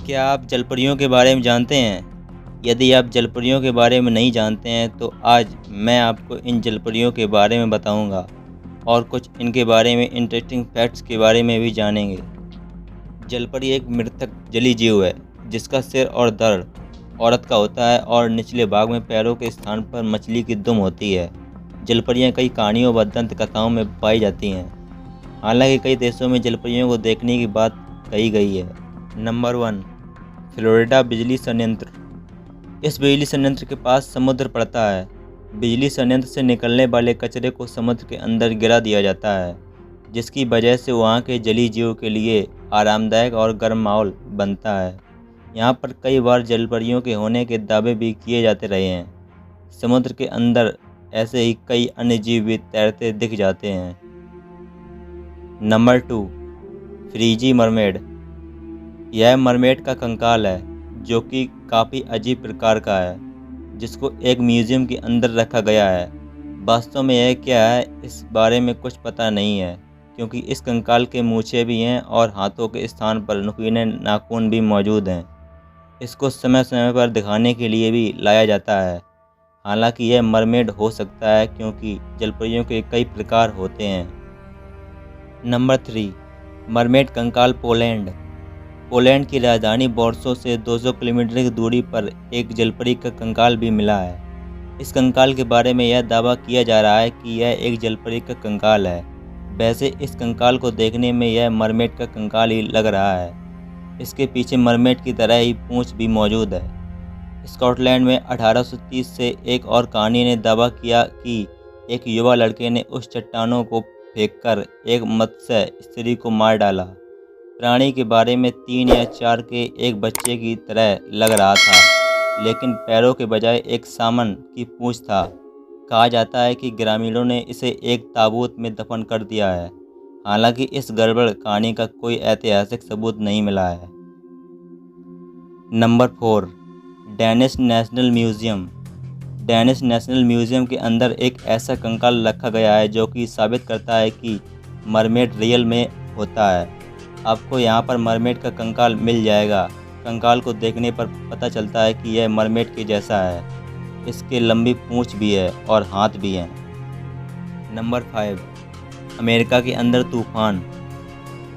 क्या आप जलपरियों के बारे में जानते हैं? यदि आप जलपरियों के बारे में नहीं जानते हैं तो आज मैं आपको इन जलपरियों के बारे में बताऊंगा और कुछ इनके बारे में इंटरेस्टिंग फैक्ट्स के बारे में भी जानेंगे। जलपरी एक मृतक जलीय जीव है जिसका सिर और धड़ औरत का होता है और निचले भाग में पैरों के स्थान पर मछली की दुम होती है। जलपरियां कई कहानियों व दंत कथाओं में पाई जाती हैं। हालांकि कई देशों में जलपरियों को देखने की बात कही गई है। नंबर 1, फ्लोरिडा बिजली संयंत्र। इस बिजली संयंत्र के पास समुद्र पड़ता है। बिजली संयंत्र से निकलने वाले कचरे को समुद्र के अंदर गिरा दिया जाता है, जिसकी वजह से वहाँ के जलीय जीवों के लिए आरामदायक और गर्म माहौल बनता है। यहाँ पर कई बार जलपरियों के होने के दावे भी किए जाते रहे हैं। समुद्र के अंदर ऐसे ही कई अन्य जीव भी तैरते दिख जाते हैं। Number 2, frizzy mermaid. यह मरमेड का कंकाल है जो कि काफ़ी अजीब प्रकार का है, जिसको एक म्यूज़ियम के अंदर रखा गया है। वास्तव में यह क्या है इस बारे में कुछ पता नहीं है, क्योंकि इस कंकाल के मूछें भी हैं और हाथों के स्थान पर नुकीले नाखून भी मौजूद हैं। इसको समय समय पर दिखाने के लिए भी लाया जाता है। हालांकि यह मरमेड हो सकता है क्योंकि जलपरियों के कई प्रकार होते हैं। नंबर 3, मरमेड कंकाल पोलैंड। पोलैंड की राजधानी वॉर्सो से 200 किलोमीटर की दूरी पर एक जलपरी का कंकाल भी मिला है। इस कंकाल के बारे में यह दावा किया जा रहा है कि यह एक जलपरी का कंकाल है। वैसे इस कंकाल को देखने में यह मरमेड का कंकाल ही लग रहा है। इसके पीछे मरमेड की तरह ही पूंछ भी मौजूद है। स्कॉटलैंड में 1830 से एक और कहानी ने दावा किया कि एक युवा लड़के ने उस चट्टानों को फेंककर एक मत्स्य स्त्री को मार डाला। प्राणी के बारे में 3 या 4 के एक बच्चे की तरह लग रहा था, लेकिन पैरों के बजाय एक सामन की पूंछ था। कहा जाता है कि ग्रामीणों ने इसे एक ताबूत में दफन कर दिया है। हालांकि इस गड़बड़ कहानी का कोई ऐतिहासिक सबूत नहीं मिला है। Number 4, Danish national museum. Danish national museum के अंदर एक ऐसा कंकाल रखा गया है जो कि साबित करता है कि मरमेड रियल में होता है। आपको यहाँ पर मरमेड का कंकाल मिल जाएगा। कंकाल को देखने पर पता चलता है कि यह मरमेड के जैसा है। इसके लंबी पूंछ भी है और हाथ भी हैं। नंबर 5, अमेरिका के अंदर तूफान।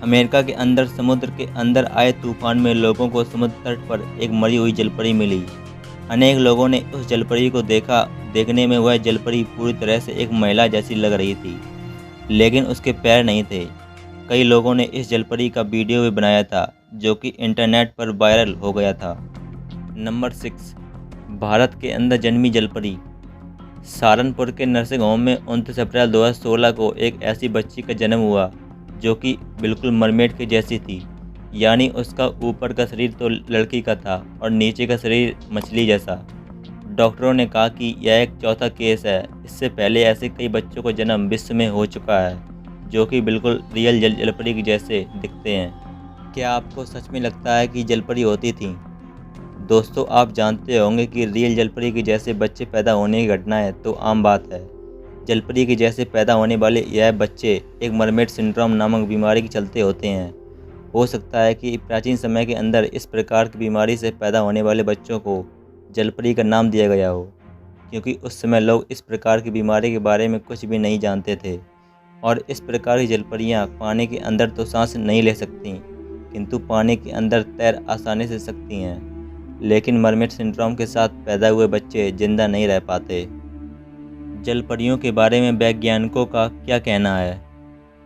अमेरिका के अंदर समुद्र के अंदर आए तूफान में लोगों को समुद्र तट पर एक मरी हुई जलपरी मिली। अनेक लोगों ने उस जलपरी को देखा। देखने में वह जलपरी पूरी तरह से एक महिला जैसी लग रही थी, लेकिन उसके पैर नहीं थे। कई लोगों ने इस जलपरी का वीडियो भी बनाया था, जो कि इंटरनेट पर वायरल हो गया था। नंबर 6, भारत के अंदर जन्मी जलपरी। सहारनपुर के नर्सिंग होम में 29 अप्रैल 2016 को एक ऐसी बच्ची का जन्म हुआ जो कि बिल्कुल मरमेड के जैसी थी। यानी उसका ऊपर का शरीर तो लड़की का था और नीचे का शरीर मछली जैसा। डॉक्टरों ने कहा कि यह एक चौथा केस है। इससे पहले ऐसे कई बच्चों को जन्म विश्व में हो चुका है जो कि बिल्कुल रियल जलपरी के जैसे दिखते हैं। क्या आपको सच में लगता है कि जलपरी होती थी? दोस्तों, आप जानते होंगे कि रियल जलपरी के जैसे बच्चे पैदा होने की घटनाएं तो आम बात है। जलपरी के जैसे पैदा होने वाले यह बच्चे एक मरमेड सिंड्रोम नामक बीमारी के चलते होते हैं। हो सकता है कि प्राचीन समय के अंदर इस प्रकार की बीमारी से पैदा होने वाले बच्चों को जलपरी का नाम दिया गया हो, क्योंकि उस समय लोग इस प्रकार की बीमारी के बारे में कुछ भी नहीं जानते थे। और इस प्रकार की जलपरियाँ पानी के अंदर तो सांस नहीं ले सकती, किंतु पानी के अंदर तैर आसानी से सकती हैं। लेकिन मरमेड सिंड्रोम के साथ पैदा हुए बच्चे जिंदा नहीं रह पाते। जलपरियों के बारे में वैज्ञानिकों का क्या कहना है?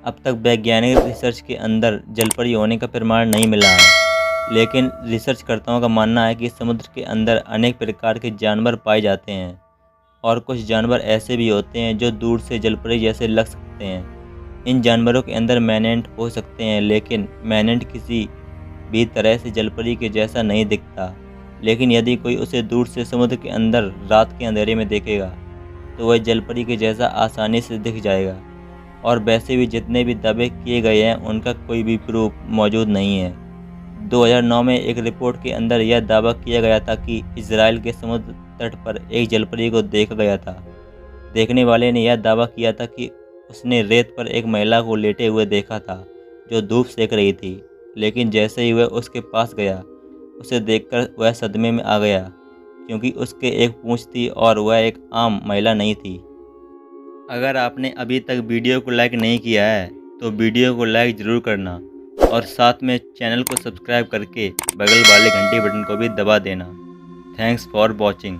अब तक वैज्ञानिक रिसर्च के अंदर जलपरी होने का प्रमाण नहीं मिला है, लेकिन रिसर्चकर्ताओं का मानना है कि समुद्र के अंदर अनेक प्रकार के जानवर पाए जाते हैं और कुछ जानवर ऐसे भी होते हैं जो दूर से जलपरी जैसे लग सकते हैं। इन जानवरों के अंदर मैनेंट हो सकते हैं, लेकिन मैनेंट किसी भी तरह से जलपरी के जैसा नहीं दिखता। लेकिन यदि कोई उसे दूर से समुद्र के अंदर रात के अंधेरे में देखेगा तो वह जलपरी के जैसा आसानी से दिख जाएगा। और वैसे भी जितने भी दावे किए गए हैं उनका कोई भी प्रूफ मौजूद नहीं है। 2009 में एक रिपोर्ट के अंदर यह दावा किया गया था कि इजराइल के समुद्र तट पर एक जलपरी को देखा गया था। देखने वाले ने यह दावा किया था कि उसने रेत पर एक महिला को लेटे हुए देखा था जो धूप सेक रही थी, लेकिन जैसे ही वह उसके पास गया उसे देखकर वह सदमे में आ गया, क्योंकि उसके एक पूंछ थी और वह एक आम महिला नहीं थी। अगर आपने अभी तक वीडियो को लाइक नहीं किया है तो वीडियो को लाइक ज़रूर करना और साथ में चैनल को सब्सक्राइब करके बगल वाले घंटी बटन को भी दबा देना। Thanks for watching.